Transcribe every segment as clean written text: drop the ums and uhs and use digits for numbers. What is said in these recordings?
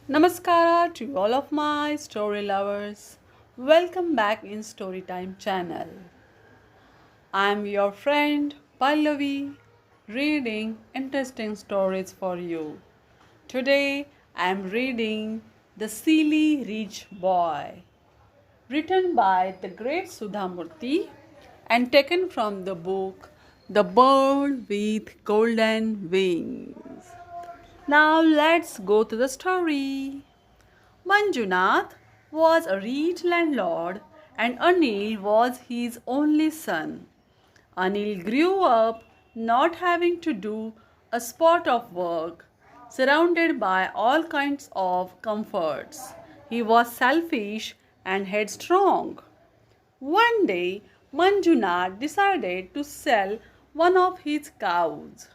Namaskara to all of my story lovers. Welcome back in Storytime channel. I am your friend Pallavi reading interesting stories for you. Today I am reading The Silly Rich Boy, written by the great Sudha Murty and taken from the book The Bird with Golden Wings. Now let's go to the story. Manjunath was a rich landlord and Anil was his only son. Anil grew up not having to do a spot of work, surrounded by all kinds of comforts. He was selfish and headstrong. One day, Manjunath decided to sell one of his cows.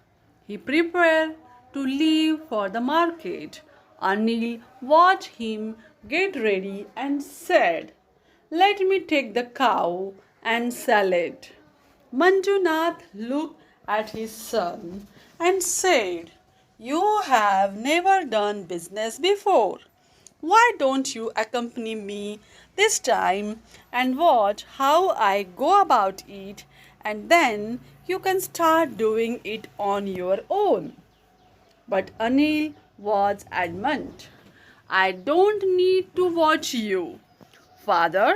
He prepared to leave for the market. Anil watched him get ready and said, "Let me take the cow and sell it." Manjunath looked at his son and said, "You have never done business before. Why don't you accompany me this time and watch how I go about it, and then you can start doing it on your own?" But Anil was adamant. "I don't need to watch you, father,"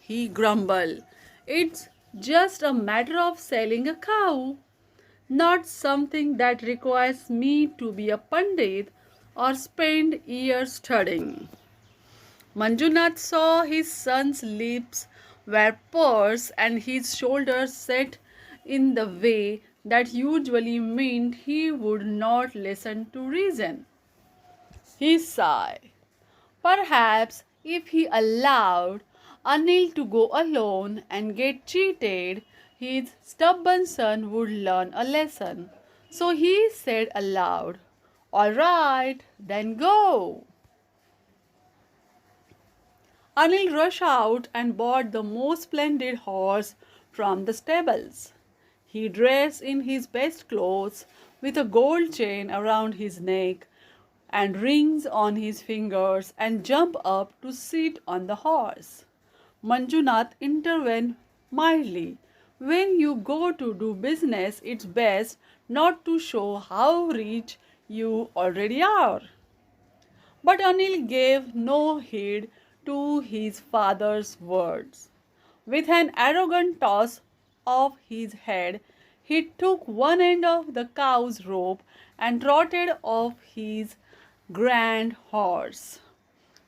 he grumbled. "It's just a matter of selling a cow, not something that requires me to be a pandit or spend years studying." Manjunath saw his son's lips were pursed and his shoulders set in the way that usually meant he would not listen to reason. He sighed. Perhaps if he allowed Anil to go alone and get cheated, his stubborn son would learn a lesson. So he said aloud, "All right, then go." Anil rushed out and bought the most splendid horse from the stables. He dressed in his best clothes with a gold chain around his neck and rings on his fingers and jumped up to sit on the horse. Manjunath intervened mildly. "When you go to do business, it's best not to show how rich you already are." But Anil gave no heed to his father's words. With an arrogant toss of his head, he took one end of the cow's rope and trotted off his grand horse.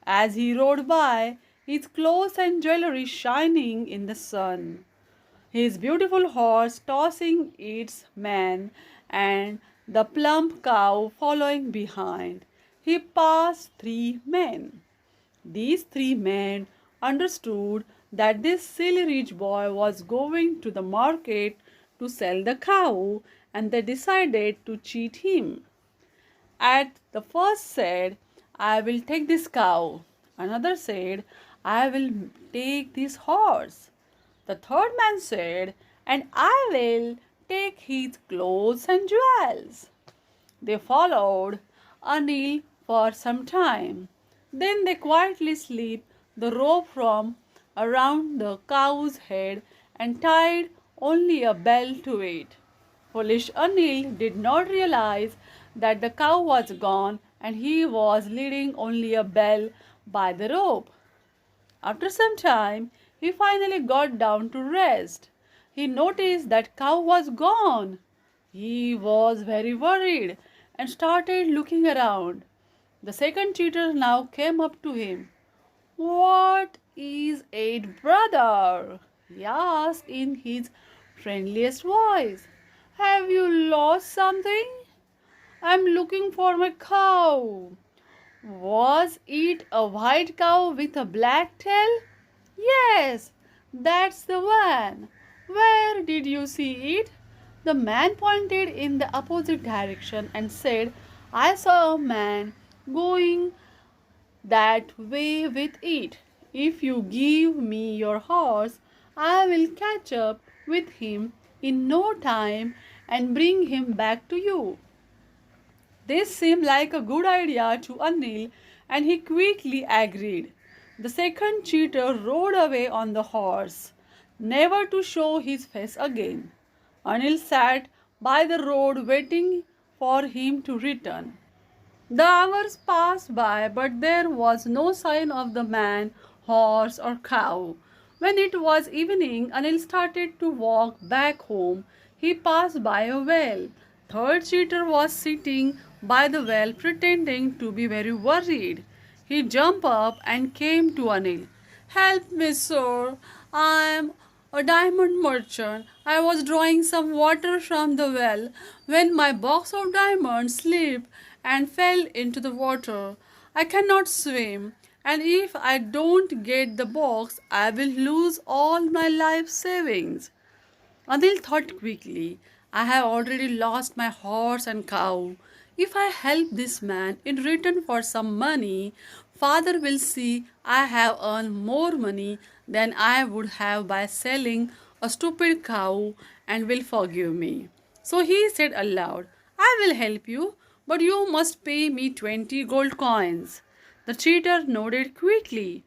As he rode by, his clothes and jewelry shining in the sun, his beautiful horse tossing its mane, and the plump cow following behind, he passed three men. These three men understood that this silly rich boy was going to the market to sell the cow, and they decided to cheat him. At the first said, "I will take this cow." Another said, "I will take this horse." The third man said, "And I will take his clothes and jewels." They followed Anil for some time. Then they quietly slipped the rope from around the cow's head and tied only a bell to it. Foolish Anil did not realize that the cow was gone and he was leading only a bell by the rope. After some time, he finally got down to rest. He noticed that cow was gone. He was very worried and started looking around. The second cheater now came up to him. "What is it, brother?" he asked in his friendliest voice. "Have you lost something? I'm looking for my cow." "Was it a white cow with a black tail?" "Yes, that's the one." "Where did you see it?" The man pointed in the opposite direction and said, "I saw a man going that way with it. If you give me your horse, I will catch up with him in no time and bring him back to you." This seemed like a good idea to Anil and he quickly agreed. The second cheater rode away on the horse, never to show his face again. Anil sat by the road waiting for him to return. The hours passed by, but there was no sign of the man, horse, or cow. When it was evening, Anil started to walk back home. He passed by a well. Third cheater was sitting by the well, pretending to be very worried. He jumped up and came to Anil. Help me, sir. I am a diamond merchant. I was drawing some water from the well when my box of diamonds slipped and fell into the water. I cannot swim, and if I don't get the box, I will lose all my life savings. Anil thought quickly. I have already lost my horse and cow. If I help this man in return for some money, father will see I have earned more money than I would have by selling a stupid cow and will forgive me. So he said aloud, I will help you, but you must pay me 20 gold coins. The cheater nodded quickly.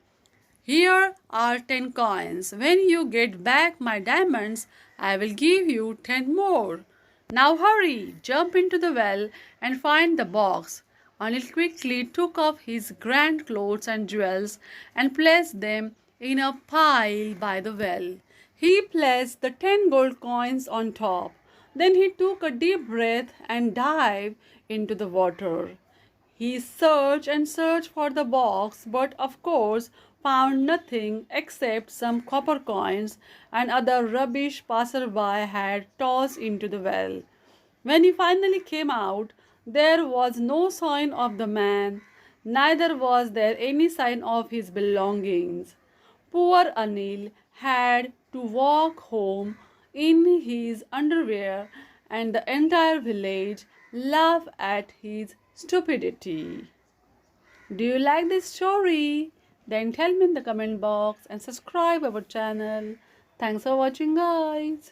Here are 10 coins. When you get back my diamonds, I will give you 10 more. Now hurry, jump into the well and find the box. Anil quickly took off his grand clothes and jewels and placed them in a pile by the well. He placed the 10 gold coins on top. Then he took a deep breath and dived into the water. He searched and searched for the box, but of course found nothing except some copper coins and other rubbish passerby had tossed into the well. When he finally came out, there was no sign of the man, neither was there any sign of his belongings. Poor Anil had to walk home in his underwear, and the entire village laughed at his stupidity. Do you like this story? Then tell me in the comment box and subscribe our channel. Thanks for watching, guys.